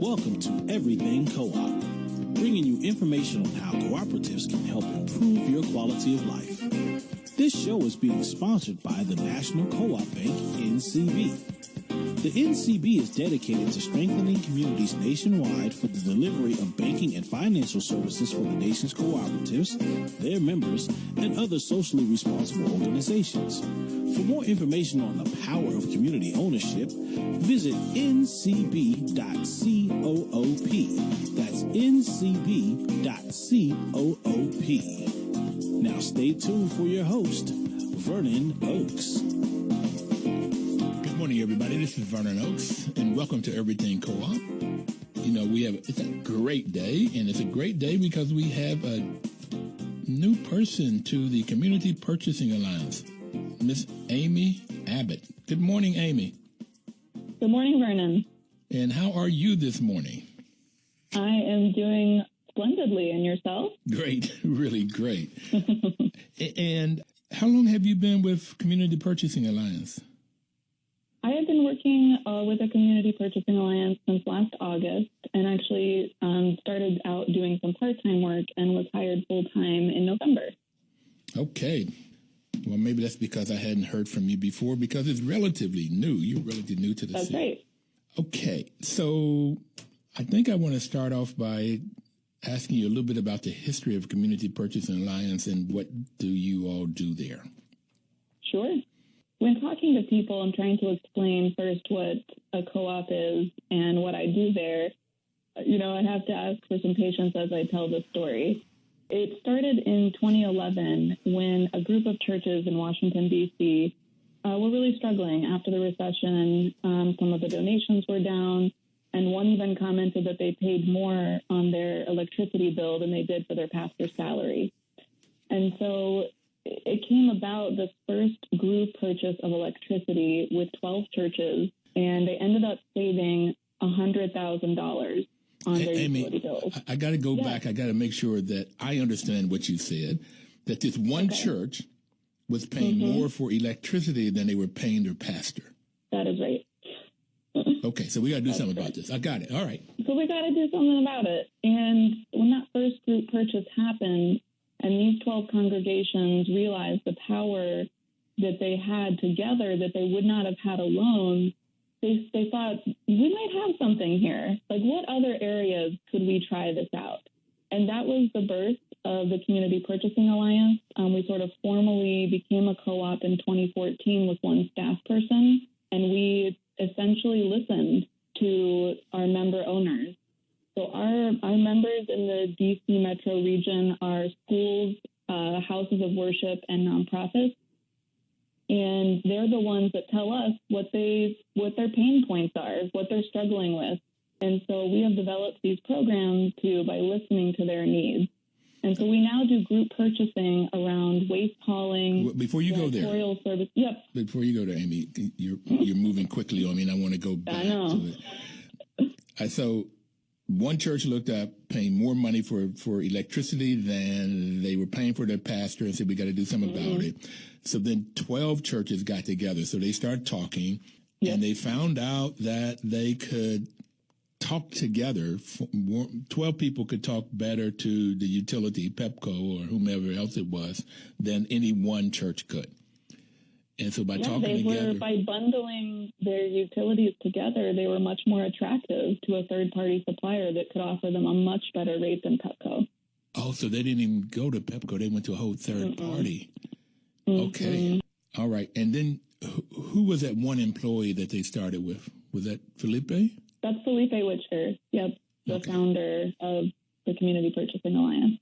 Welcome to Everything Co-op, bringing you information on how cooperatives can help improve your quality of life. This show is being sponsored by the National Co-op Bank, NCB. The NCB is dedicated to strengthening communities nationwide for the delivery of banking and financial services for the nation's cooperatives, their members, and other socially responsible organizations. For more information on the power of community ownership, visit ncb.coop. That's ncb.coop. Now stay tuned for your host, Vernon Oakes. Good morning, everybody. This is Vernon Oakes, and welcome to Everything Co-op. You know, it's a great day, and it's a great day because we have a new person to the Community Purchasing Alliance, Miss Amy Abbott. Good morning, Amy. Good morning, Vernon. And how are you this morning? I am doing splendidly, and yourself? Great, really great. And how long have you been with Community Purchasing Alliance? I have been working with the Community Purchasing Alliance since last August, and actually started out doing some part-time work and was hired full-time in November. Okay. Well, maybe that's because I hadn't heard from you before, because it's relatively new. You're relatively new to the That's city. right. Okay. So I think I want to start off by asking you a little bit about the history of Community Purchasing Alliance and what do you all do there? Sure. When talking to people, I'm trying to explain first what a co-op is and what I do there. You know, I have to ask for some patience as I tell the story. It started in 2011 when a group of churches in Washington, D.C. Were really struggling after the recession. Some of the donations were down, and one even commented that they paid more on their electricity bill than they did for their pastor's salary. And so it came about this first group purchase of electricity with 12 churches, and they ended up saving $100,000 on their utility bills. I got to go back. I got to make sure that I understand what you said, that this one church was paying more for electricity than they were paying their pastor. That is right. Okay, so we got to do something about this. I got it. All right. So we got to do something about it. And when that first group purchase happened, and these 12 congregations realized the power that they had together that they would not have had alone, they thought, we might have something here. Like, what other areas could we try this out? And that was the birth of the Community Purchasing Alliance. We sort of formally became a co-op in 2014 with one staff person, and we essentially listened to our member owners. So our members in the D.C. metro region are schools, houses of worship, and nonprofits. And they're the ones that tell us what their pain points are, what they're struggling with. And so we have developed these programs by listening to their needs. And so we now do group purchasing around waste hauling. Before you go there, service. Yep. Before you go there, Amy, you're moving quickly on me, and I want to go back to it. So one church looked up paying more money for electricity than they were paying for their pastor and said, we got to do something about it. So then 12 churches got together. So they started talking, and they found out that they could talk together. 12 people could talk better to the utility, Pepco or whomever else it was, than any one church could. And so by talking together, by bundling their utilities together, they were much more attractive to a third-party supplier that could offer them a much better rate than Pepco. Oh, so they didn't even go to Pepco. They went to a whole third party. Okay. All right. And then who was that one employee that they started with? Was that Felipe? That's Felipe Witcher. Yep. The founder of the Community Purchasing Alliance.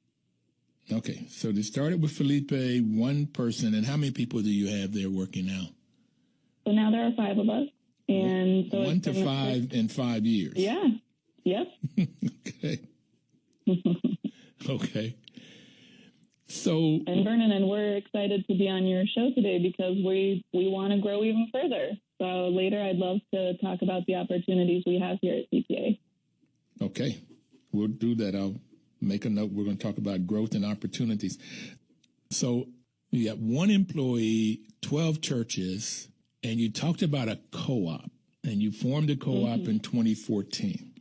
Okay. So they started with Felipe, one person. And how many people do you have there working now? So now there are 5 of us. And so 1 to 5 in 5 years. Yeah. Yep. Okay. Okay. So, and Vernon, and we're excited to be on your show today because we want to grow even further. So later, I'd love to talk about the opportunities we have here at CPA. Okay, we'll do that. I'll make a note. We're going to talk about growth and opportunities. So you got one employee, 12 churches, and you talked about a co-op, and you formed a co-op in 2014.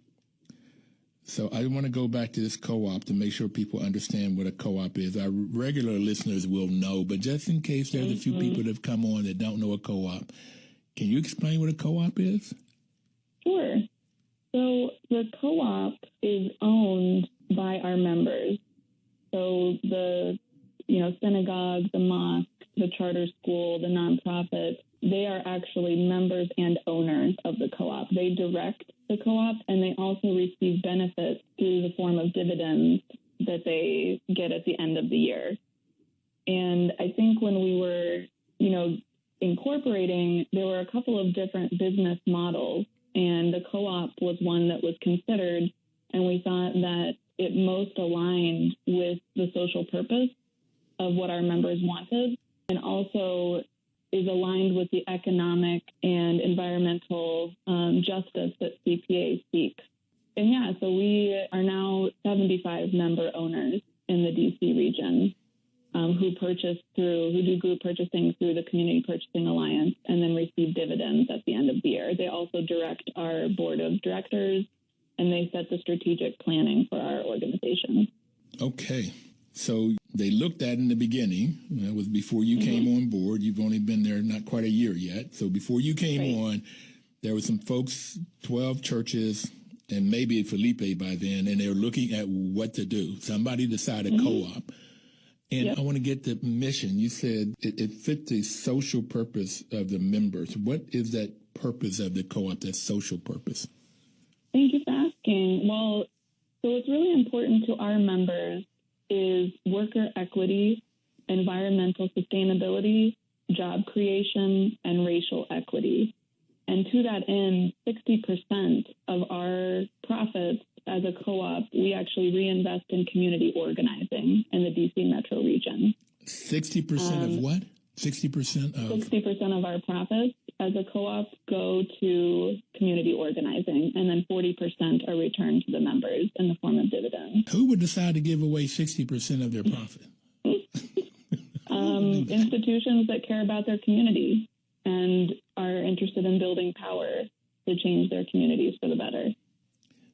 So I want to go back to this co-op to make sure people understand what a co-op is. Our regular listeners will know, but just in case there's a few people that have come on that don't know a co-op, can you explain what a co-op is? Sure. So the co-op is owned by our members. So the, synagogue, the mosque, the charter school, the nonprofit, they are actually members and owners of the co-op. They direct the co-op, and they also receive benefits through the form of dividends that they get at the end of the year. And I think when we were, incorporating, there were a couple of different business models, and the co-op was one that was considered, and we thought that it most aligned with the social purpose of what our members wanted, and also is aligned with the economic and environmental justice that CPA seeks. And so we are now 75 member owners in the DC region who do group purchasing through the Community Purchasing Alliance and then receive dividends at the end of the year. They also direct our board of directors, and they set the strategic planning for our organization. Okay. So they looked at in the beginning, it was before you came on board. You've only been there not quite a year yet. So before you came on, there were some folks, 12 churches, and maybe Felipe by then, and they were looking at what to do. Somebody decided co-op. And I want to get the mission. You said it fit the social purpose of the members. What is that purpose of the co-op, that social purpose? Thank you for asking. Well, so what's really important to our members is worker equity, environmental sustainability, job creation, and racial equity. And to that end, 60% of our profits as a co-op, we actually reinvest in community organizing in the DC metro region. 60% of what? 60% of? 60% of our profits as a co-op go to community organizing, and then 40% are returned to the members in the form of dividends. Who would decide to give away 60% of their profit? Institutions that care about their community and are interested in building power to change their communities for the better.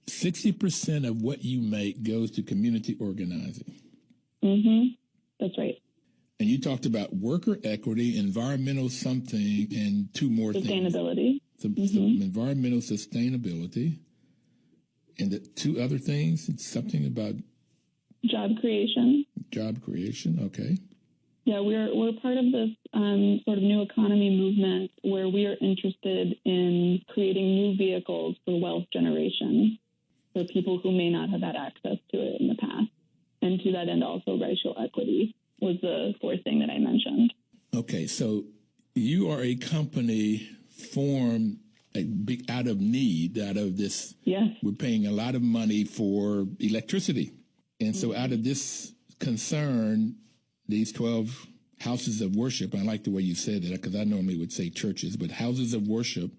60% of what you make goes to community organizing. That's right. And you talked about worker equity, environmental something, and two more things. Sustainability. Some environmental sustainability. And the two other things, it's something about... Job creation. Job creation, okay. Yeah, we're part of this sort of new economy movement where we are interested in creating new vehicles for wealth generation for people who may not have had access to it in the past. And to that end, also racial equity was the fourth thing that I mentioned. Okay, so you are a company formed out of need, out of this. Yes. We're paying a lot of money for electricity. And so out of this concern, these 12 houses of worship, I like the way you said that because I normally would say churches, but houses of worship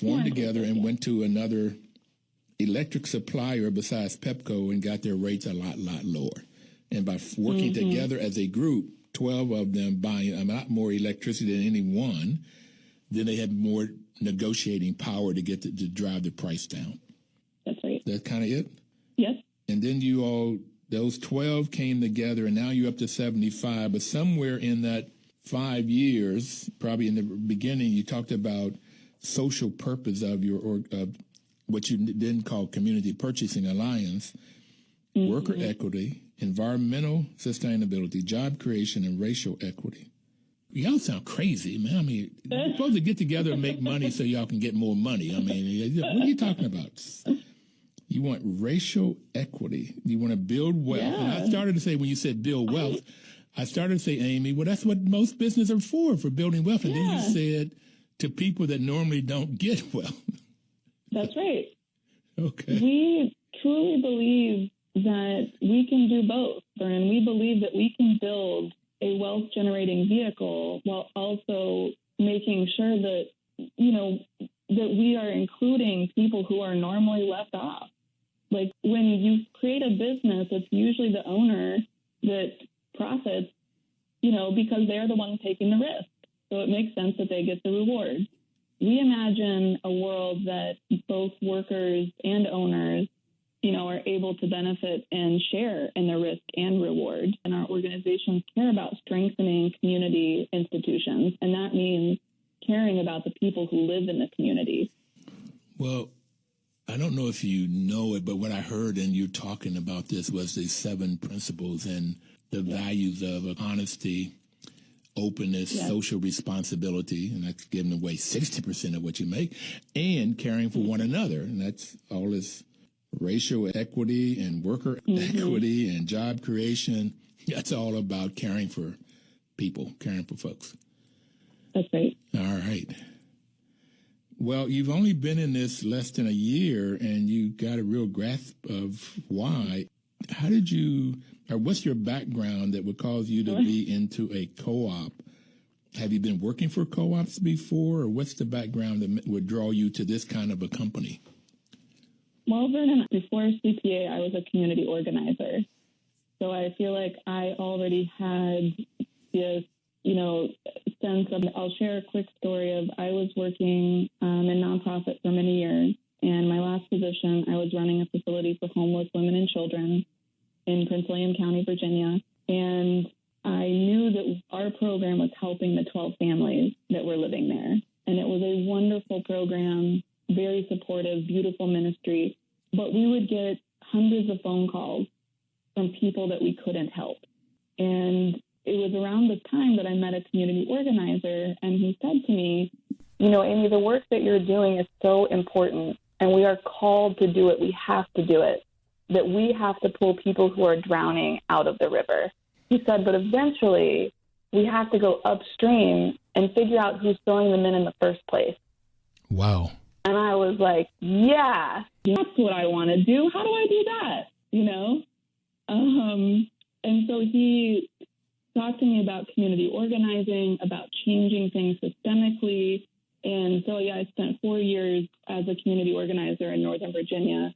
formed together and went to another electric supplier besides Pepco and got their rates a lot lower. And by working together as a group, 12 of them buying a lot more electricity than any one, then they had more negotiating power to get to drive the price down. That's right. That's kind of it? Yes. And then those 12 came together, and now you're up to 75. But somewhere in that 5 years, probably in the beginning, you talked about social purpose of what you then call Community Purchasing Alliance, worker equity, environmental sustainability, job creation, and racial equity. Y'all sound crazy, man. I mean, you're supposed to get together and make money so y'all can get more money. I mean, what are you talking about? You want racial equity. You want to build wealth. Yeah. And I started to say, when you said build wealth, I started to say, Amy, well, that's what most businesses are for building wealth. And then you said to people that normally don't get wealth. That's right. Okay. We truly believe that we can do both, Vernon. We believe that we can build a wealth-generating vehicle while also making sure that, that we are including people who are normally left off. Like when you create a business, it's usually the owner that profits, because they're the ones taking the risk. So it makes sense that they get the reward. We imagine a world that both workers and owners are able to benefit and share in the risk and reward. And our organizations care about strengthening community institutions. And that means caring about the people who live in the community. Well, I don't know if you know it, but what I heard in you talking about this was the 7 principles and the values of honesty, openness, social responsibility, and that's giving away 60% of what you make, and caring for one another. And that's all this racial equity and worker equity and job creation. That's all about caring for people, caring for folks. That's right. All right. Well, you've only been in this less than a year, and you got a real grasp of why. How did you, or what's your background that would cause you to be into a co-op? Have you been working for co-ops before, or what's the background that would draw you to this kind of a company? Well, Vernon, before CPA, I was a community organizer. So I feel like I already had this, sense of, I'll share a quick story of, I was working in nonprofit for many years. And my last position, I was running a facility for homeless women and children in Prince William County, Virginia. And I knew that our program was helping the 12 families that were living there. And it was a wonderful program, very supportive, beautiful ministry. But we would get hundreds of phone calls from people that we couldn't help. And it was around this time that I met a community organizer, and he said to me, Amy, the work that you're doing is so important, and we are called to do it. We have to do it, that we have to pull people who are drowning out of the river. He said, but eventually we have to go upstream and figure out who's throwing them in the first place. Wow. And I was like, yeah, that's what I want to do. How do I do that? And so he talked to me about community organizing, about changing things systemically. And so, I spent 4 years as a community organizer in Northern Virginia.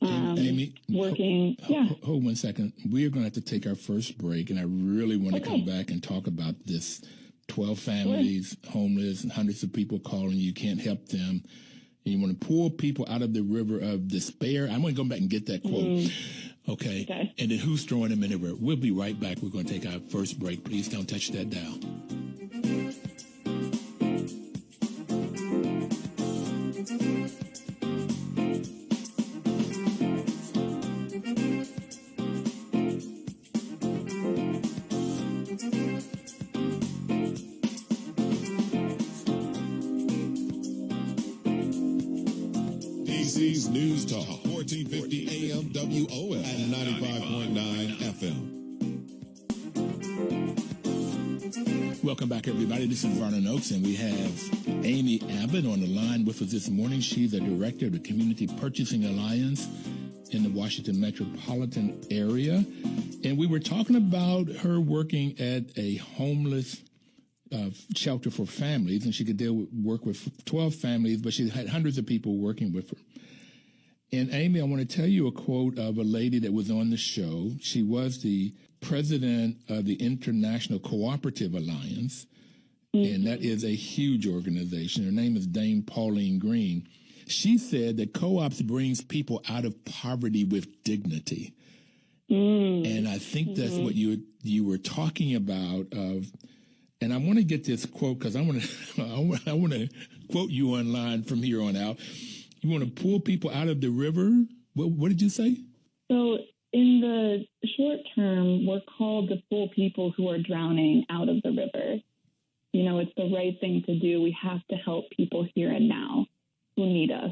Amy, working. Hold 1 second. We're going to have to take our first break, and I really want to come back and talk about this 12 families, homeless, and hundreds of people calling you can't help them. And you want to pull people out of the river of despair. I'm going to go back and get that quote. Okay. And then who's throwing them in the river? We'll be right back. We're going to take our first break. Please don't touch that dial. DC's News Talk, 1450 AM WOS and 95.9 FM. Welcome back, everybody. This is Vernon Oaks, and we have Amy Abbott on the line with us this morning. She's the director of the Community Purchasing Alliance in the Washington metropolitan area. And we were talking about her working at a homeless shelter for families, and she could work with 12 families, but she had hundreds of people working with her. And Amy, I want to tell you a quote of a lady that was on the show. She was the president of the International Cooperative Alliance, and that is a huge organization. Her name is Dame Pauline Green. She said that co-ops brings people out of poverty with dignity. And I think that's what you were talking about. And I want to get this quote because I want to quote you online from here on out. You want to pull people out of the river? What did you say? So in the short term, we're called to pull people who are drowning out of the river. It's the right thing to do. We have to help people here and now who need us.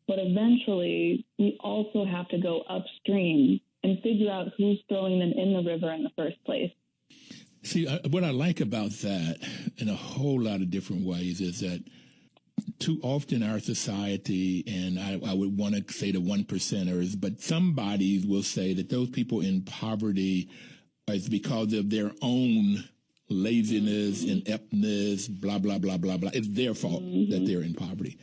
But eventually, we also have to go upstream and figure out who's throwing them in the river in the first place. See, what I like about that in a whole lot of different ways is that too often our society, and I would want to say the 1%ers, but somebody will say that those people in poverty is because of their own laziness, ineptness, blah, blah, blah, blah, blah. It's their fault that they're in poverty.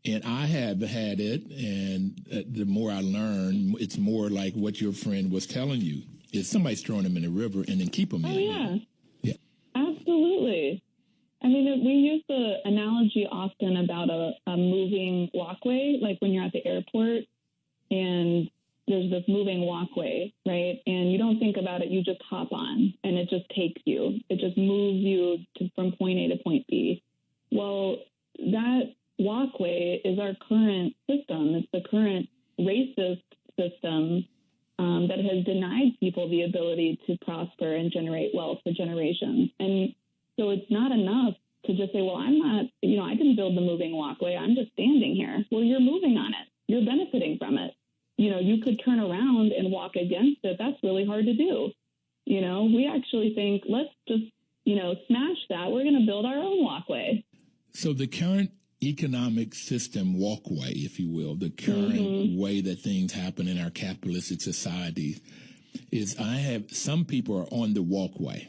And I have had it, and the more I learn, it's more like what your friend was telling you. Is somebody's throwing them in the river and then keep them in. Yeah. Absolutely. I mean, we use the analogy often about a moving walkway, like when you're at the airport and there's this moving walkway, right? And you don't think about it, you just hop on and it just takes you. It just moves you from point A to point B. Well, that walkway is our current system. It's the current racist system that has denied people the ability to prosper and generate wealth for generations. And so it's not enough to just say, well, I'm not, I didn't build the moving walkway. I'm just standing here. Well, you're moving on it. You're benefiting from it. You could turn around and walk against it. That's really hard to do. We actually think, let's just, smash that. We're going to build our own walkway. So the current economic system walkway, if you will, the current way that things happen in our capitalistic society is some people are on the walkway.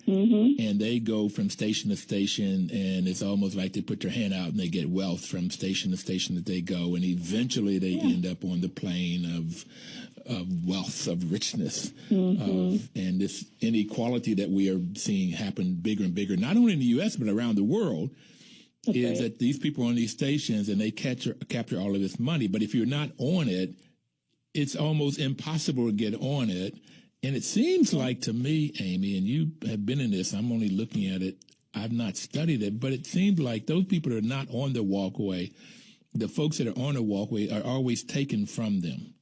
And they go from station to station, and it's almost like they put their hand out and they get wealth from station to station that they go, and eventually they end up on the plane of wealth, of richness, and this inequality that we are seeing happen bigger and bigger, not only in the U.S. but around the world. That's is right. That these people are on these stations and they capture all of this money, but if you're not on it, it's almost impossible to get on it. And it seems like to me, Amy, and you have been in this, I'm only looking at it, I've not studied it, but it seems like those people that are not on the walkway, the folks that are on the walkway are always taken from them.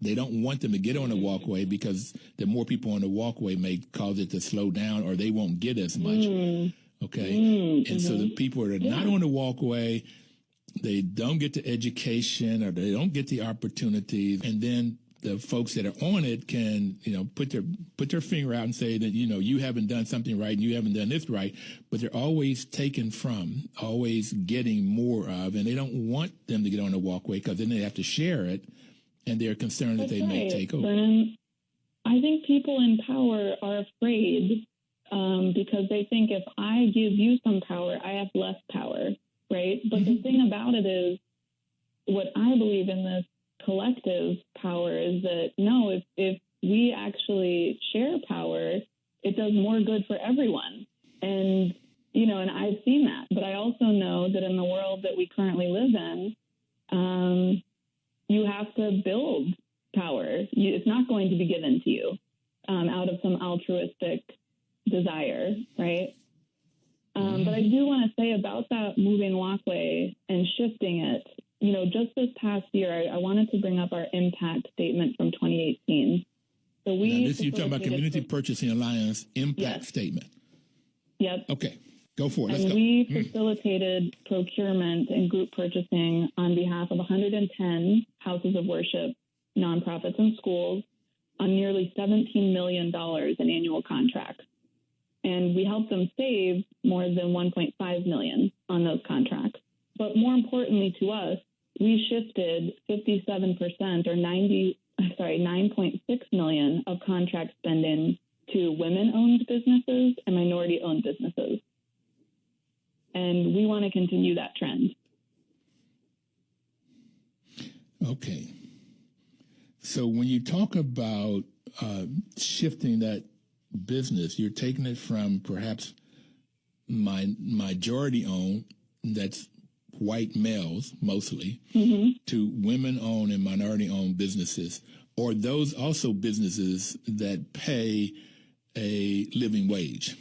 They don't want them to get on the walkway because the more people on the walkway may cause it to slow down or they won't get as much. Okay? And so the people that are not on the walkway, they don't get the education or they don't get the opportunities, and then the folks that are on it can, put their finger out and say that, you haven't done something right and you haven't done this right, but they're always taken from, always getting more of, and they don't want them to get on the walkway because then they have to share it, and they're concerned that they may take over. Vernon, I think people in power are afraid because they think if I give you some power, I have less power, right? But the thing about it is, what I believe in this collective power is that no, if we actually share power, it does more good for everyone. And, and I've seen that. But I also know that in the world that we currently live in, you have to build power. It's not going to be given to you out of some altruistic desire, right? But I do want to say about that moving walkway and shifting it, just this past year, I wanted to bring up our impact statement from 2018. So you're talking about Community Purchasing Alliance impact statement. Yep. Okay, go for it. Let's go. We facilitated procurement and group purchasing on behalf of 110 houses of worship, nonprofits, and schools on nearly $17 million in annual contracts. And we helped them save more than $1.5 million on those contracts. But more importantly to us, we shifted 57% or $9.6 million of contract spending to women-owned businesses and minority-owned businesses. And we want to continue that trend. Okay. So when you talk about shifting that business, you're taking it from perhaps majority-owned, that's white males mostly, to women-owned and minority-owned businesses, or those also businesses that pay a living wage.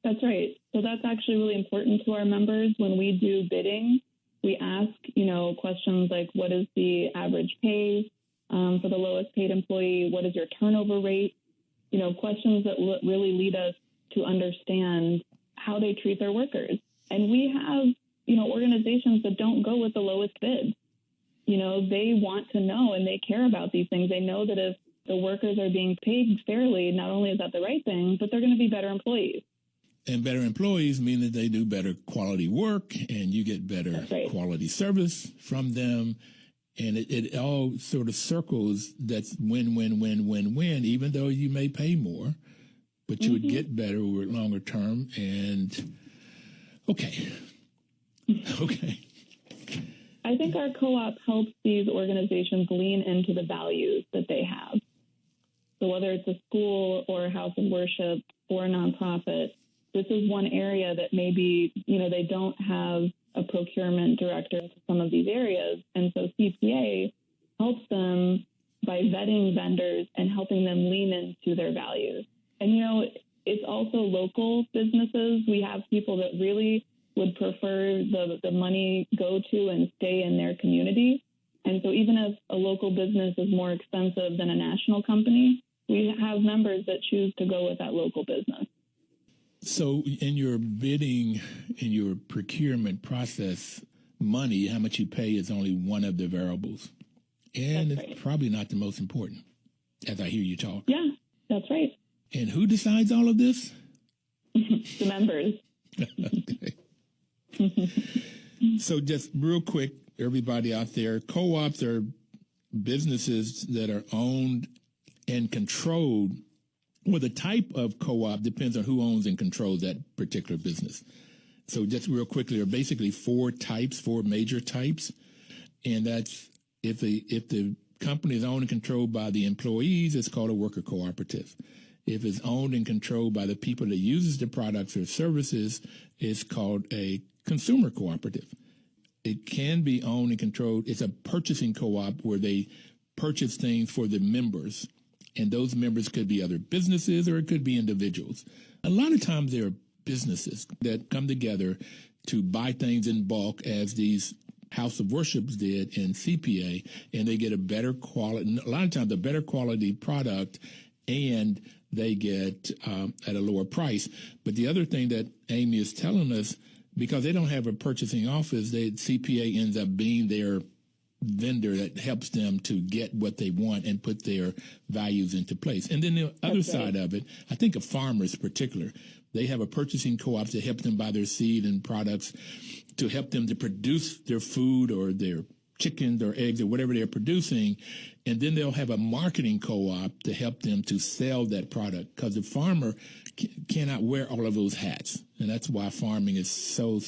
That's right. So that's actually really important to our members. When we do bidding, we ask, questions like, what is the average pay for the lowest paid employee? What is your turnover rate? Questions that really lead us to understand how they treat their workers. And we have organizations that don't go with the lowest bid. They want to know and they care about these things. They know that if the workers are being paid fairly, not only is that the right thing, but they're going to be better employees. And better employees mean that they do better quality work and you get better quality service from them. And it all sort of circles that's win, win, win, win, win, even though you may pay more, but you would get better over longer term. And okay. I think our co-op helps these organizations lean into the values that they have. So whether it's a school or a house of worship or a nonprofit, this is one area that maybe, they don't have a procurement director into some of these areas. And so CPA helps them by by vetting vendors and helping them lean into their values. And, it's also local businesses. We have people that really would prefer the money go to and stay in their community. And so even if a local business is more expensive than a national company, we have members that choose to go with that local business. So in your bidding, in your procurement process, money, how much you pay is only one of the variables. And That's it's right. probably not the most important, as I hear you talk. Yeah, that's right. And who decides all of this? The members. Okay. So just real quick, everybody out there, co-ops are businesses that are owned and controlled. Well, the type of co-op depends on who owns and controls that particular business. So just real quickly, there are basically four major types. And that's if the company is owned and controlled by the employees, it's called a worker cooperative. If it's owned and controlled by the people that uses the products or services, it's called a consumer cooperative. It can be owned and controlled. It's a purchasing co-op where they purchase things for the members. And those members could be other businesses or it could be individuals. A lot of times there are businesses that come together to buy things in bulk, as these House of Worships did in CPA, and they get a better quality, a lot of times a better quality product, and they get at a lower price. But the other thing that Amy is telling us, because they don't have a purchasing office, CPA ends up being their vendor that helps them to get what they want and put their values into place. And then the other side of it, I think of farmers in particular. They have a purchasing co-op to help them buy their seed and products to help them to produce their food or their chickens or eggs or whatever they're producing. And then they'll have a marketing co-op to help them to sell that product, because the farmer cannot wear all of those hats. And that's why farming is so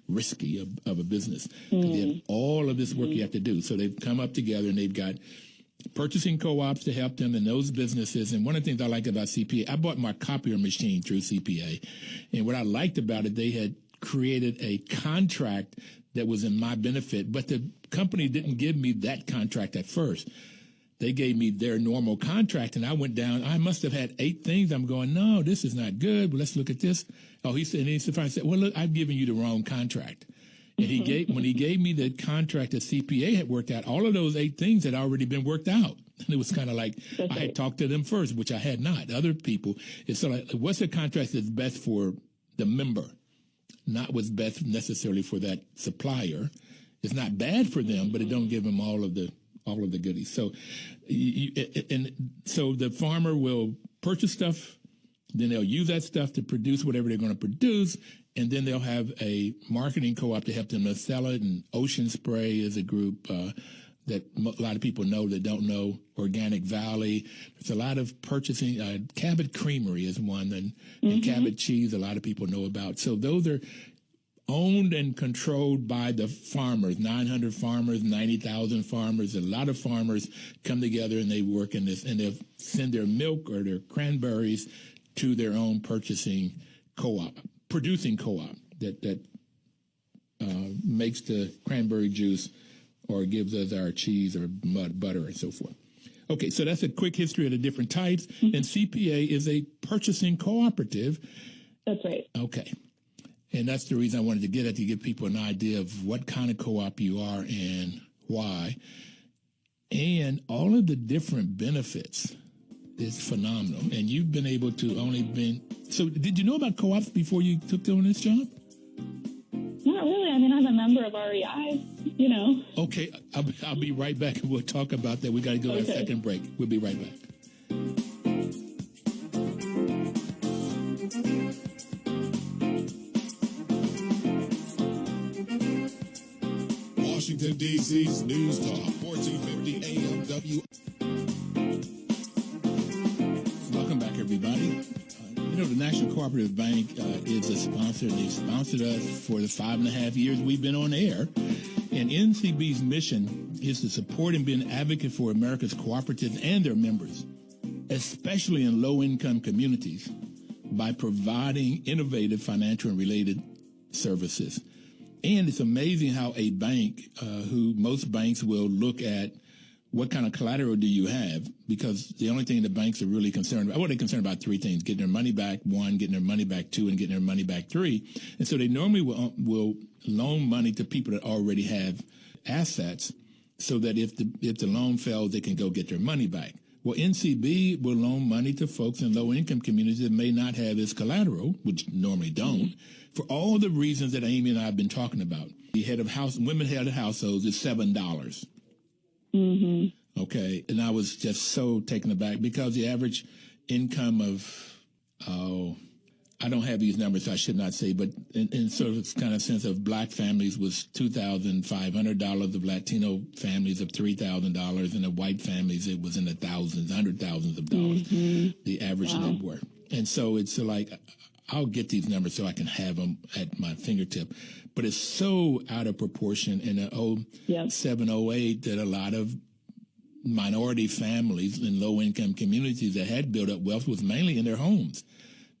risky of a business. They have all of this work you have to do. So they've come up together and they've got purchasing co-ops to help them in those businesses. And one of the things I like about CPA, I bought my copier machine through CPA. And what I liked about it, they had created a contract that was in my benefit, but the company didn't give me that contract at first. They gave me their normal contract, and I went down. I must have had 8 things. I'm going, no, this is not good. But let's look at this. Oh, he said, I said, well, look, I've given you the wrong contract. And when he gave me the contract that CPA had worked out, all of those 8 things had already been worked out. And it was kind of like I had talked to them first, which I had not. Other people, it's sort of like, what's the contract that's best for the member? Not what's best necessarily for that supplier. It's not bad for them, but it don't give them all of the goodies. So, so the farmer will purchase stuff, then they'll use that stuff to produce whatever they're going to produce, and then they'll have a marketing co-op to help them to sell it. And Ocean Spray is a group that a lot of people know that don't know. Organic Valley. There's a lot of purchasing. Cabot Creamery is one, and Cabot Cheese a lot of people know about. So those are owned and controlled by the farmers, 900 farmers, 90,000 farmers. A lot of farmers come together and they work in this, and they'll send their milk or their cranberries to their own purchasing co-op, producing co-op that makes the cranberry juice or gives us our cheese or butter and so forth. Okay, so that's a quick history of the different types. And CPA is a purchasing cooperative. That's right. Okay. And that's the reason I wanted to get at, to give people an idea of what kind of co-op you are and why. And all of the different benefits is phenomenal. And you've been able to so did you know about co-ops before you took on this job? Not really. I mean, I'm a member of REI, Okay, I'll be right back and we'll talk about that. We got to go to a second break. We'll be right back. Washington, D.C.'s News Talk, 1450 AM Welcome back, everybody. The National Cooperative Bank is a sponsor. They've sponsored us for the 5.5 years we've been on air. And NCB's mission is to support and be an advocate for America's cooperatives and their members, especially in low-income communities, by providing innovative financial and related services. And it's amazing how a bank, who most banks will look at what kind of collateral do you have? Because the only thing the banks are really concerned about, well, they're concerned about three things: getting their money back, one, getting their money back, two, and getting their money back, three. And so they normally will loan money to people that already have assets, so that if the loan fails, they can go get their money back. Well, NCB will loan money to folks in low-income communities that may not have this collateral, which normally don't, for all the reasons that Amy and I have been talking about. The women head of households is $7. Mm-hmm. Okay, and I was just so taken aback because the average income of, I don't have these numbers, so I should not say, but in sort of kind of sense of black families was $2,500, of Latino families of $3,000, and of white families it was in the thousands, hundred thousands of dollars, the average net worth. And so it's like, I'll get these numbers so I can have them at my fingertip, but it's so out of proportion in the 07, 08 that a lot of minority families in low-income communities that had built up wealth was mainly in their homes.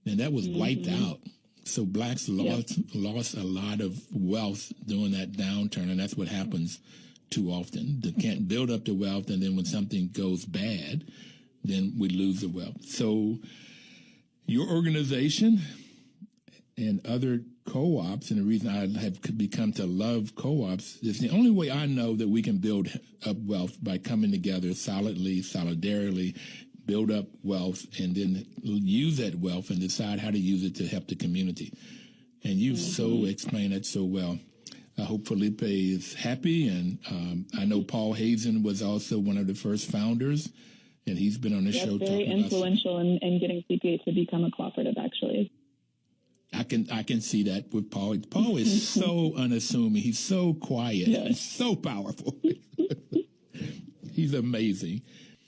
And that was wiped out. So blacks lost a lot of wealth during that downturn, and that's what happens too often. They can't build up the wealth, and then when something goes bad, then we lose the wealth. So your organization and other co-ops, and the reason I have become to love co-ops, is the only way I know that we can build up wealth by coming together solidly, solidarily, build up wealth, and then use that wealth and decide how to use it to help the community. And you've so explained it so well. I hope Felipe is happy, and I know Paul Hazen was also one of the first founders, and he's been on the show. Very influential in getting CPA to become a cooperative, actually. I can see that with Paul. Paul is so unassuming. He's so quiet. Yes. He's so powerful. He's amazing.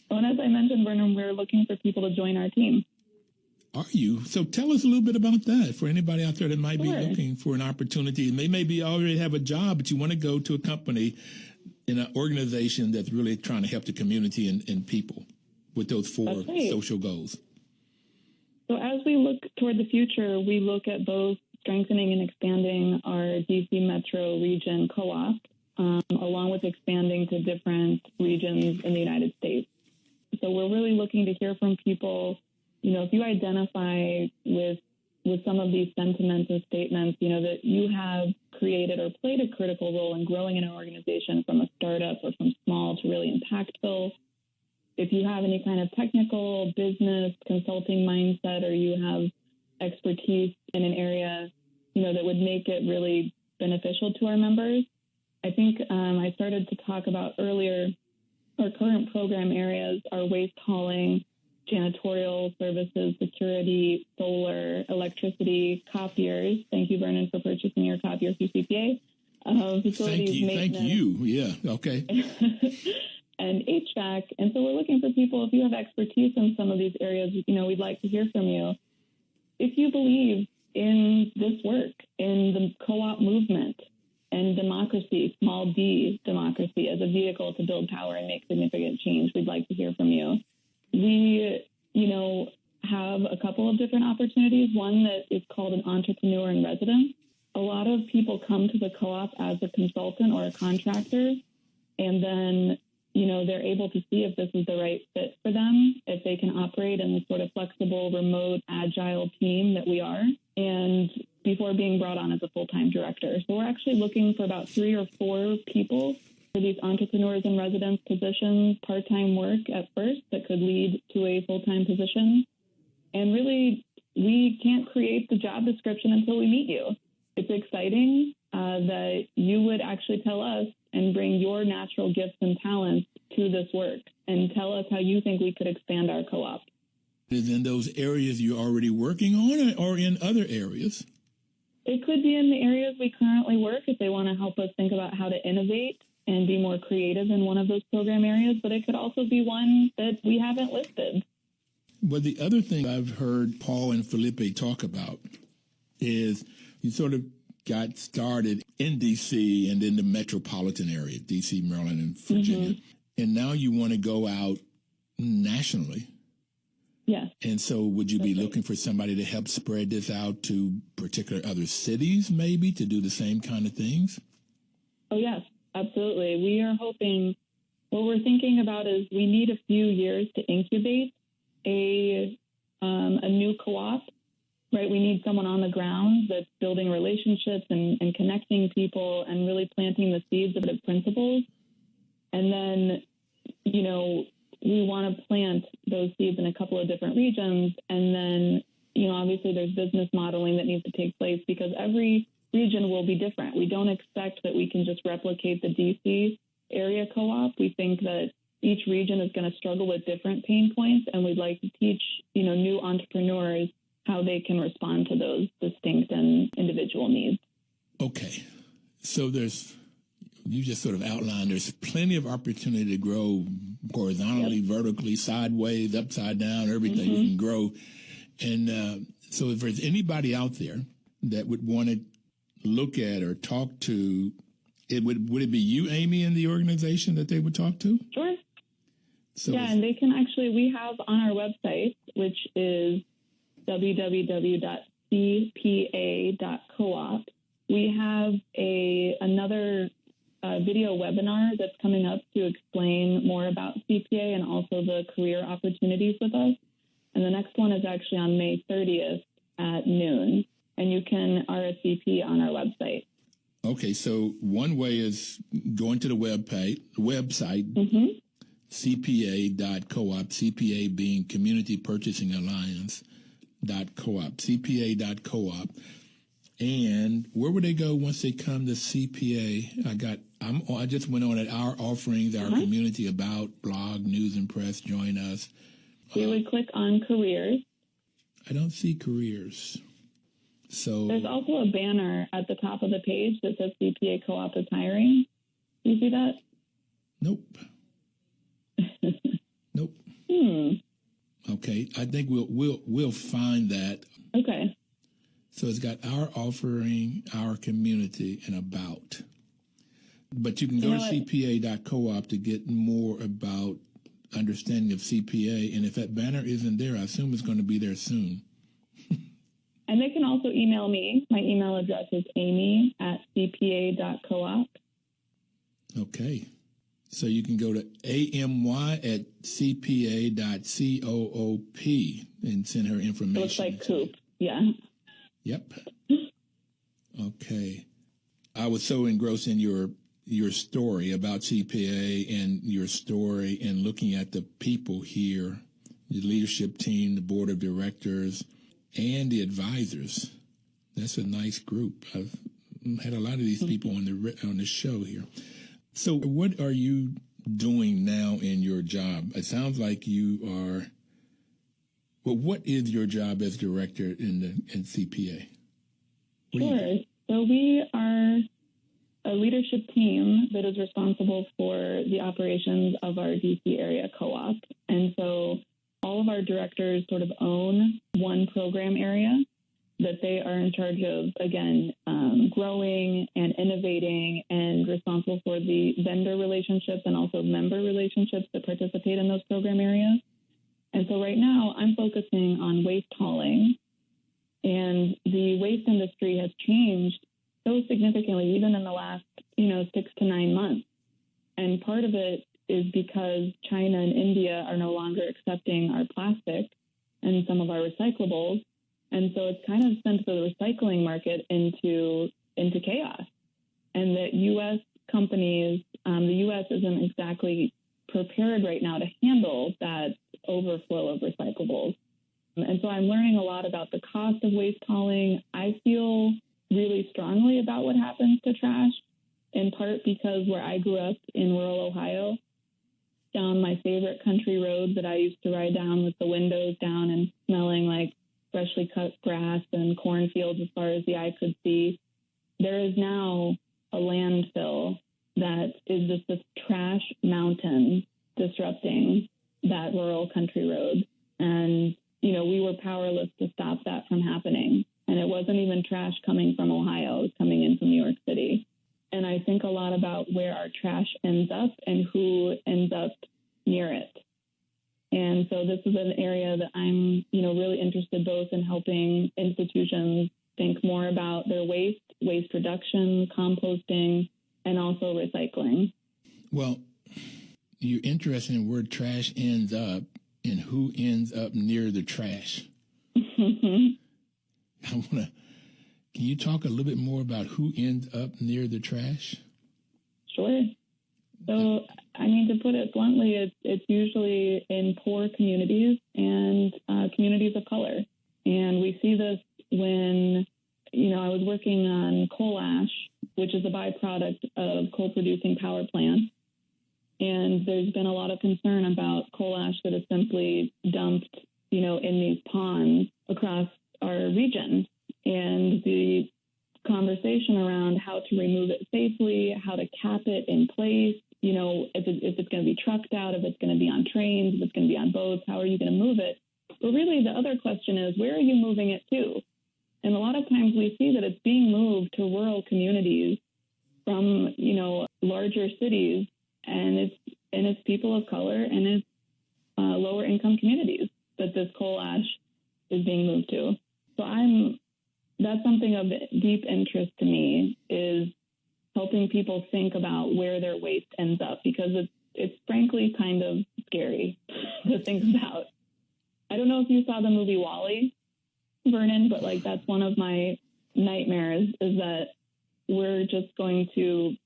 Oh, and as I mentioned, Vernon, we're looking for people to join our team. Are you? So tell us a little bit about that for anybody out there that might be looking for an opportunity. They maybe already have a job, but you want to go to a company in an organization that's really trying to help the community and people with those four social goals. So as we look toward the future, we look at both strengthening and expanding our DC Metro region co-op, along with expanding to different regions in the United States. So we're really looking to hear from people. You know, if you identify with some of these sentiments and statements, you know, that you have created or played a critical role in growing an organization from a startup or from small to really impactful. If you have any kind of technical, business, consulting mindset, or you have expertise in an area, you know, that would make it really beneficial to our members. I think I started to talk about earlier, our current program areas are waste hauling, janitorial services, security, solar, electricity, copiers. Thank you, Vernon, for purchasing your copier through CPA. Facilities maintenance. Thank you. Yeah, okay. And HVAC. And so we're looking for people, if you have expertise in some of these areas, you know, we'd like to hear from you. If you believe in this work, in the co-op movement, and democracy, small d democracy, as a vehicle to build power and make significant change, we'd like to hear from you. We, you know, have a couple of different opportunities. One that is called an entrepreneur in residence. A lot of people come to the co-op as a consultant or a contractor, and then, you know, they're able to see if this is the right fit for them, if they can operate in the sort of flexible, remote, agile team that we are, and before being brought on as a full-time director. So we're actually looking for about 3 or 4 people for these entrepreneurs in residence positions, part-time work at first that could lead to a full-time position. And really, we can't create the job description until we meet you. It's exciting that you would actually tell us and bring your natural gifts and talents to this work and tell us how you think we could expand our co-op. Is in those areas you're already working on or in other areas? It could be in the areas we currently work if they want to help us think about how to innovate and be more creative in one of those program areas, but it could also be one that we haven't listed. Well, the other thing I've heard Paul and Felipe talk about is you sort of got started in D.C. and in the metropolitan area, D.C., Maryland, and Virginia, and now you want to go out nationally. Yes. And so would you be looking for somebody to help spread this out to particular other cities, maybe, to do the same kind of things? Oh, yes, absolutely. We are hoping, what we're thinking about is we need a few years to incubate a new co-op, right? We need someone on the ground that's building relationships and connecting people and really planting the seeds of the principles. And then, we want to plant those seeds in a couple of different regions. And then, obviously there's business modeling that needs to take place because every region will be different. We don't expect that we can just replicate the DC area co-op. We think that each region is going to struggle with different pain points, and we'd like to teach, new entrepreneurs how they can respond to those distinct and individual needs. Okay. So you just sort of outlined, there's plenty of opportunity to grow horizontally, vertically, sideways, upside down, everything you can grow. And so if there's anybody out there that would want to look at or talk to, would it be you, Amy, in the organization that they would talk to? Sure. So yeah, and they can actually, we have on our website, which is www.cpa.coop. We have another video webinar that's coming up to explain more about CPA and also the career opportunities with us. And the next one is actually on May 30th at noon, and you can RSVP on our website. Okay, so one way is going to the website, CPA.coop, CPA being Community Purchasing Alliance .coop, CPA.coop. And where would they go once they come to CPA? I just went on at our offerings, our community about, blog, news and press, join us. You would click on careers. I don't see careers. So there's also a banner at the top of the page that says CPA Co-op is hiring. Do you see that? Nope. Nope. Okay, I think we'll find that. Okay. So it's got our offering, our community, and about. But you can go to CPA.coop to get more about understanding of CPA. And if that banner isn't there, I assume it's going to be there soon. And they can also email me. My email address is amy@cpa.coop. Okay. So you can go to amy@cpa.coop and send her information. It looks like Coop. Yeah. Yep. Okay. I was so engrossed in your story about CPA and your story and looking at the people here, the leadership team, the board of directors, and the advisors. That's a nice group. I've had a lot of these people on the show here. So what are you doing now in your job? It sounds like you are. Well, what is your job as director in CPA? Sure. So we are a leadership team that is responsible for the operations of our DC area co-op. And so all of our directors sort of own one program area that they are in charge of, again, growing and innovating and responsible for the vendor relationships and also member relationships that participate in those program areas. And so right now I'm focusing on waste hauling, and the waste industry has changed so significantly, even in the last, 6 to 9 months. And part of it is because China and India are no longer accepting our plastic and some of our recyclables. And so it's kind of sent the recycling market into chaos. And that U.S. companies, the U.S. isn't exactly prepared right now to handle that overflow of recyclables. And so I'm learning a lot about the cost of waste hauling. I feel really strongly about what happens to trash, in part because where I grew up in rural Ohio, down my favorite country road that I used to ride down with the windows down and smelling like freshly cut grass and cornfields as far as the eye could see, there is now a landfill that is just this trash mountain disrupting that rural country road. And, we were powerless to stop that from happening. And it wasn't even trash coming from Ohio. It was coming in from New York City. And I think a lot about where our trash ends up and who ends up near it. And so this is an area that I'm, really interested both in helping institutions think more about their waste reduction, composting, and also recycling. Well, you're interested in where trash ends up and who ends up near the trash. Can you talk a little bit more about who ends up near the trash? Sure. So, I mean, to put it bluntly, it's usually in poor communities and communities of color. And we see this when, I was working on coal ash, which is a byproduct of coal-producing power plants. And there's been a lot of concern about coal ash that is simply dumped, in these ponds across our region. And the conversation around how to remove it safely, how to cap it in place, if it's going to be trucked out, if it's going to be on trains, if it's going to be on boats, how are you going to move it? But really, the other question is, where are you moving it to? And a lot of times we see that it's being moved to rural communities from, larger cities, and it's people of color and it's lower income communities that this coal ash is being moved to. So that's something of deep interest to me, is helping people think about where their waste ends up, because it's frankly kind of scary to think about. I don't know if you saw the movie WALL-E, Vernon, but that's one of my nightmares, is that we're just going to,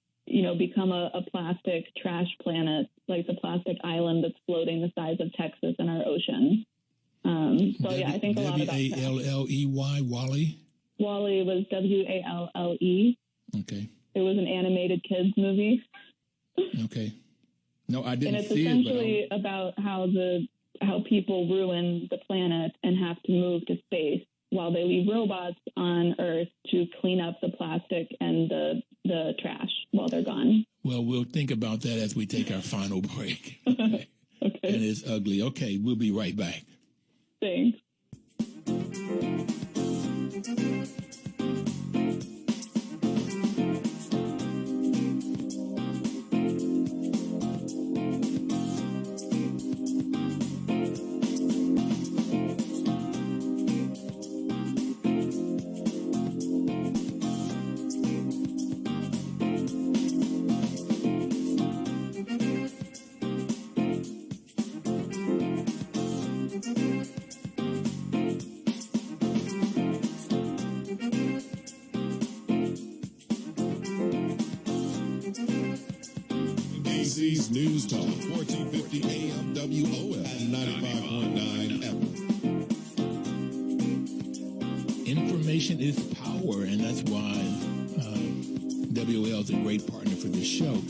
become a plastic trash planet, like the plastic island that's floating the size of Texas in our ocean. I think a lot about that. WALLEY, WALL-E? WALL-E was WALLE. Okay. It was an animated kids movie. Okay. No, I didn't see it. And it's essentially about how people ruin the planet and have to move to space while they leave robots on Earth to clean up the plastic and the trash while they're gone. Well, we'll think about that as we take our final break. Okay. Okay. And it's ugly. Okay, we'll be right back. Thanks. KC's News Talk, 1450 AM WOL and 95.9 FM. Information is power, and that's why WOL is a great partner for this show.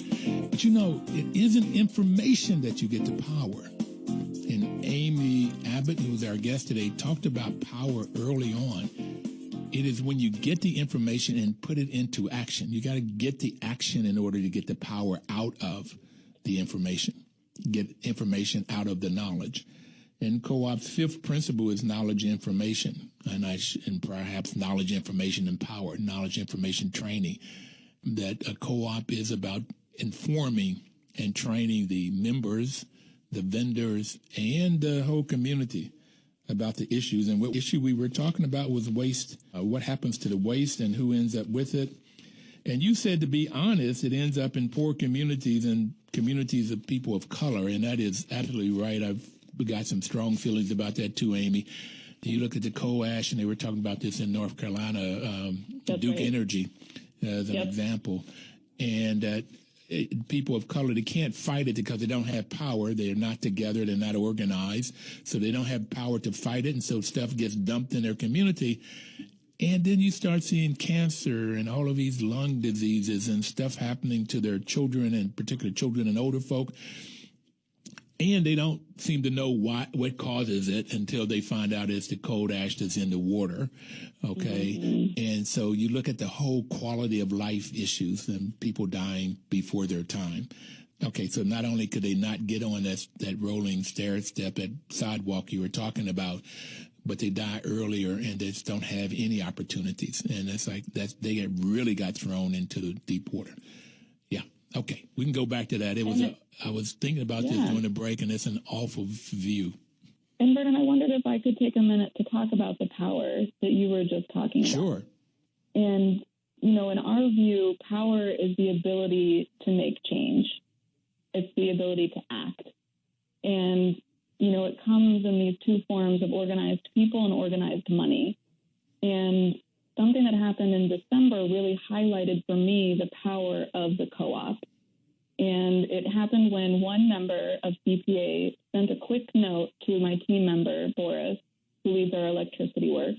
But it isn't information that you get to power. And Amy Abbott, who was our guest today, talked about power early on. It is when you get the information and put it into action. You got to get the action in order to get the power out of the information, get information out of the knowledge. And Co-op's fifth principle is knowledge information, and perhaps knowledge information and power, knowledge information training. That a co-op is about informing and training the members, the vendors, and the whole community about the issues. And what issue we were talking about was waste, what happens to the waste and who ends up with it. And you said, to be honest, it ends up in poor communities and communities of people of color, and that is absolutely right. I've got some strong feelings about that too, Amy. You look at the coal ash, and they were talking about this in North Carolina, Duke right. Energy as an example. And people of color, they can't fight it because they don't have power. They're not together. They're not organized. So they don't have power to fight it. And so stuff gets dumped in their community. And then you start seeing cancer and all of these lung diseases and stuff happening to their children, and particularly children and older folk. And they don't seem to know what causes it until they find out it's the coal ash that's in the water. Okay. Mm-hmm. And so you look at the whole quality of life issues and people dying before their time. Okay. So not only could they not get on that rolling stair step, that sidewalk you were talking about, but they die earlier and they just don't have any opportunities. And it's like they really got thrown into the deep water. Yeah. Okay. We can go back to that. I was thinking about this during the break, and it's an awful view. And Vernon, I wondered if I could take a minute to talk about the power that you were just talking about. Sure. And, in our view, power is the ability to make change. It's the ability to act. And, it comes in these two forms of organized people and organized money. And something that happened in December really highlighted for me the power of the co-op. And it happened when one member of CPA sent a quick note to my team member, Boris, who leads our electricity work.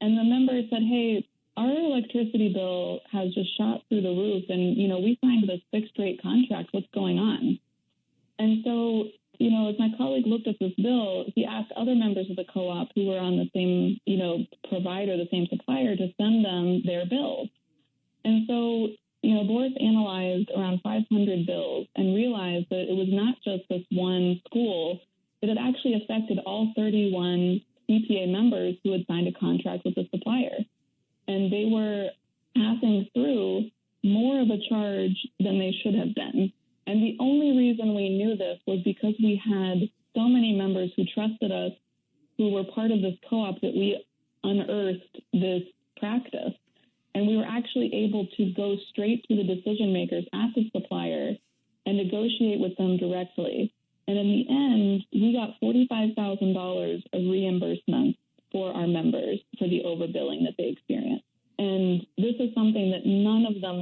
And the member said, hey, our electricity bill has just shot through the roof. And, we signed this fixed rate contract. What's going on? And so, as my colleague looked at this bill, he asked other members of the co-op who were on the same, provider, the same supplier, to send them their bills. And so, Boris analyzed around 500 bills and realized that it was not just this one school, but it actually affected all 31 CPA members who had signed a contract with the supplier. And they were passing through more of a charge than they should have been. And the only reason we knew this was because we had so many members who trusted us, who were part of this co-op, that we unearthed this practice. And we were actually able to go straight to the decision makers at the supplier and negotiate with them directly. And in the end, we got $45,000 of reimbursement for our members for the overbilling that they experienced. And this is something that none of them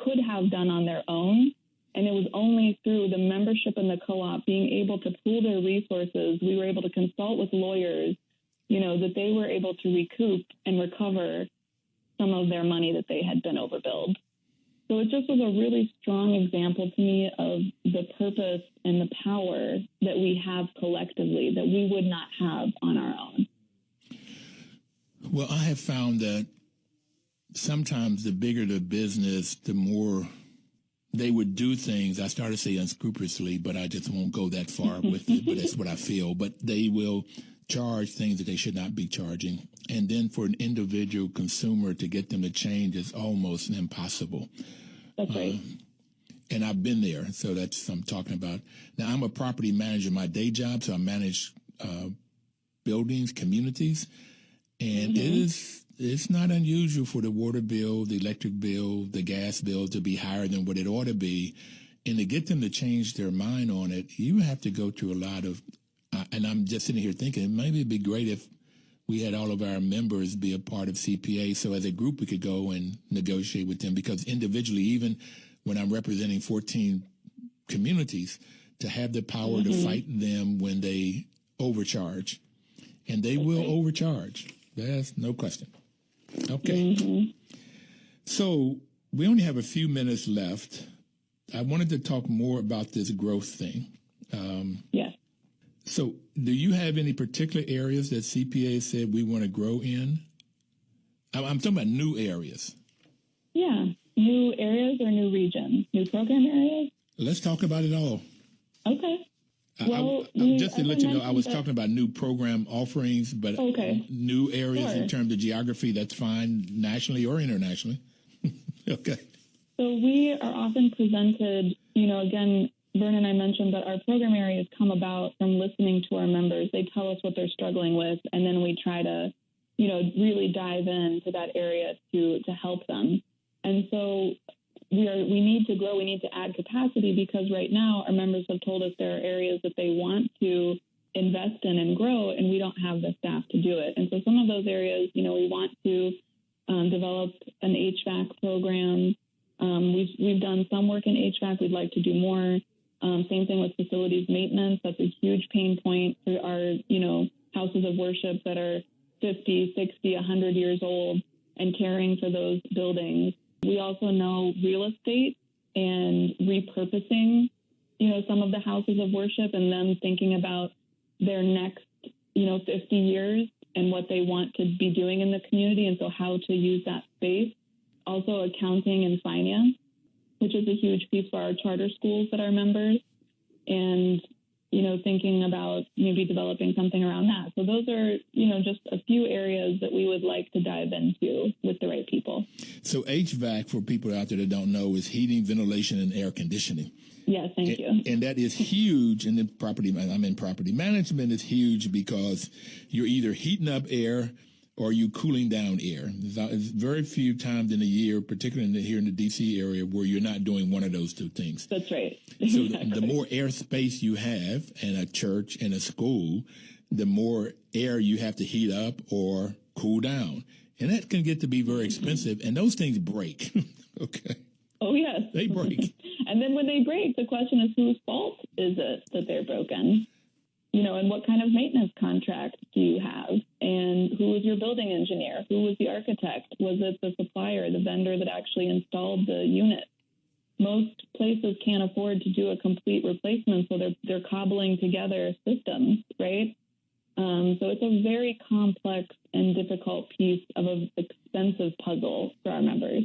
could have done on their own. And it was only through the membership in the co-op being able to pool their resources. We were able to consult with lawyers, that they were able to recoup and recover some of their money that they had been overbilled. So it just was a really strong example to me of the purpose and the power that we have collectively that we would not have on our own. Well, I have found that sometimes the bigger the business, the more they would do things. I started to say unscrupulously, but I just won't go that far with it, but that's what I feel. But they will charge things that they should not be charging. And then for an individual consumer to get them to change is almost impossible. That's right. And I've been there, so that's what I'm talking about. Now, I'm a property manager in my day job, so I manage buildings, communities, and it's not unusual for the water bill, the electric bill, the gas bill to be higher than what it ought to be. And to get them to change their mind on it, you have to go through a lot of, and I'm just sitting here thinking, maybe it'd be great if we had all of our members be a part of CPA. So as a group, we could go and negotiate with them, because individually, even when I'm representing 14 communities, to have the power to fight them when they overcharge. And they will overcharge. There's no question. Okay. So we only have a few minutes left. I wanted to talk more about this growth thing. Yes. So do you have any particular areas that CPA said we want to grow in? I'm talking about new areas. Yeah. New areas or new regions? New program areas? Let's talk about it all. Okay. Well, just to let you know, I was talking about new program offerings, but new areas in terms of geography, that's fine, nationally or internationally. Okay. So we are often presented, again, Vernon and I mentioned that our program areas come about from listening to our members. They tell us what they're struggling with, and then we try to, really dive into that area to help them. And so we need to grow, we need to add capacity, because right now our members have told us there are areas that they want to invest in and grow, and we don't have the staff to do it. And so some of those areas, we want to develop an HVAC program. We've done some work in HVAC. We'd like to do more. Same thing with facilities maintenance. That's a huge pain point for our, houses of worship that are 50, 60, 100 years old, and caring for those buildings. We also know real estate and repurposing, some of the houses of worship, and them thinking about their next, 50 years and what they want to be doing in the community, and so how to use that space. Also accounting and finance, which is a huge piece for our charter schools that are members, and, thinking about maybe developing something around that. So those are, just a few areas that we would like to dive into with the right people. So HVAC, for people out there that don't know, is heating, ventilation, and air conditioning. Yes, thank you. And that is huge. And I'm in property management is huge, because you're either heating up air or are you cooling down air? There's very few times in a year, particularly here in the D.C. area, where you're not doing one of those two things. That's right. So Exactly. the more air space you have in a church and a school, the more air you have to heat up or cool down. And that can get to be very expensive, and those things break. Okay. Oh, yes. They break. And then when they break, the question is whose fault is it that they're broken? You know, and what kind of maintenance contract do you have? And who was your building engineer? Who was the architect? Was it the supplier, the vendor that actually installed the unit? Most places can't afford to do a complete replacement, so they're cobbling together systems, right? So it's a very complex and difficult piece of an expensive puzzle for our members.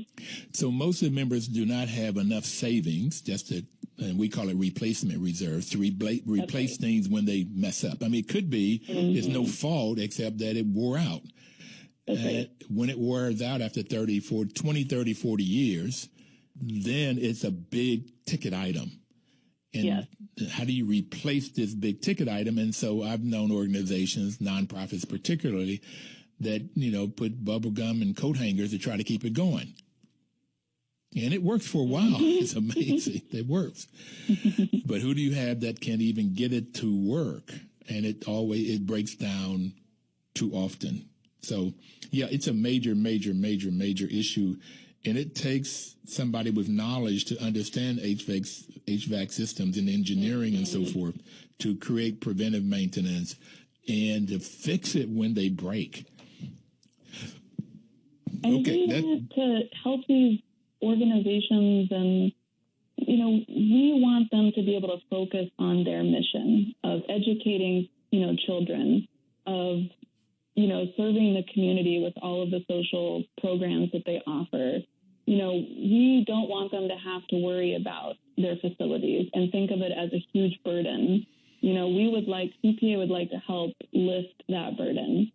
So most of the members do not have enough savings, and we call it replacement reserves, to replace things when they mess up. I mean, it could be it's no fault except that it wore out. Right. When it wears out after 20, 30, 40 years, then it's a big ticket item. And how do you replace this big ticket item? And so I've known organizations, nonprofits particularly, that, put bubble gum and coat hangers to try to keep it going. And it works for a while. It's amazing. It works. But who do you have that can even get it to work? And it breaks down too often. So, yeah, it's a major, major, major, major issue. And it takes somebody with knowledge to understand HVAC systems and engineering and so forth to create preventive maintenance and to fix it when they break. And to help these organizations and, we want them to be able to focus on their mission of educating, children, of, serving the community with all of the social programs that they offer. We don't want them to have to worry about their facilities and think of it as a huge burden. CPA would like to help lift that burden.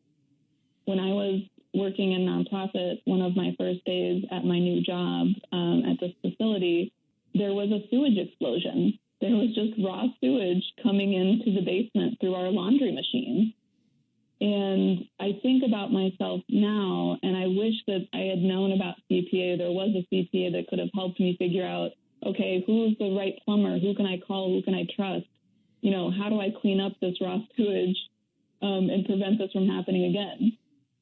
When I was working in nonprofit, one of my first days at my new job at this facility, there was a sewage explosion. There was just raw sewage coming into the basement through our laundry machine. And I think about myself now, and I wish that I had known about CPA. There was a CPA that could have helped me figure out, okay, who's the right plumber? Who can I call? Who can I trust? How do I clean up this raw sewage and prevent this from happening again?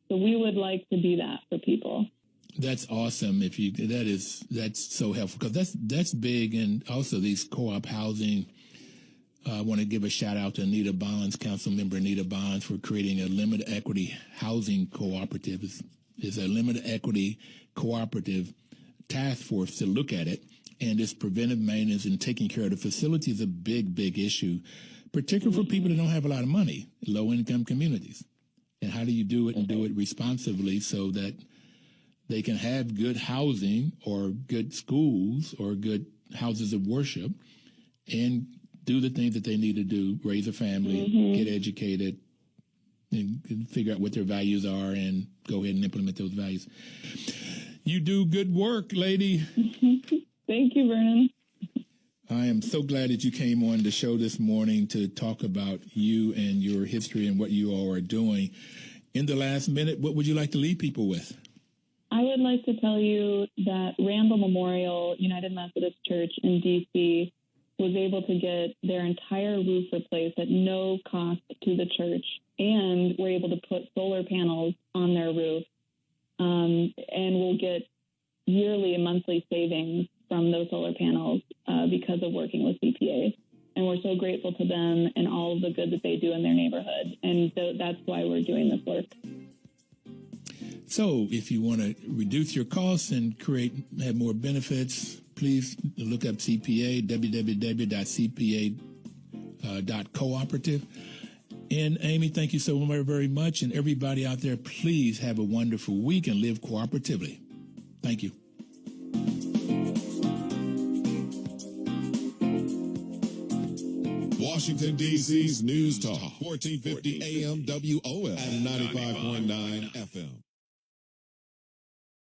So we would like to be that for people. That's awesome. That's so helpful because that's big. And also these co-op housing. I want to give a shout out to Anita Bonds, Council Member Anita Bonds, for creating a limited equity housing cooperative. It's a limited equity cooperative task force to look at it. And this preventive maintenance and taking care of the facility is a big, big issue, particularly for people that don't have a lot of money, low-income communities. And how do you do it and do it responsibly so that they can have good housing or good schools or good houses of worship and do the things that they need to do, raise a family, get educated, and figure out what their values are and go ahead and implement those values. You do good work, lady. Thank you, Vernon. I am so glad that you came on the show this morning to talk about you and your history and what you all are doing. In the last minute, what would you like to leave people with? I would like to tell you that Randall Memorial United Methodist Church in D.C. was able to get their entire roof replaced at no cost to the church, and were able to put solar panels on their roof, and will get yearly and monthly savings from those solar panels because of working with CPA. And we're so grateful to them and all of the good that they do in their neighborhood. And so that's why we're doing this work. So if you want to reduce your costs and have more benefits, please look up CPA, www.cpa.cooperative. And Amy, thank you so very, very much. And everybody out there, please have a wonderful week and live cooperatively. Thank you. Washington, D.C.'s News Talk, 1450 AM WOL and 95.9 FM.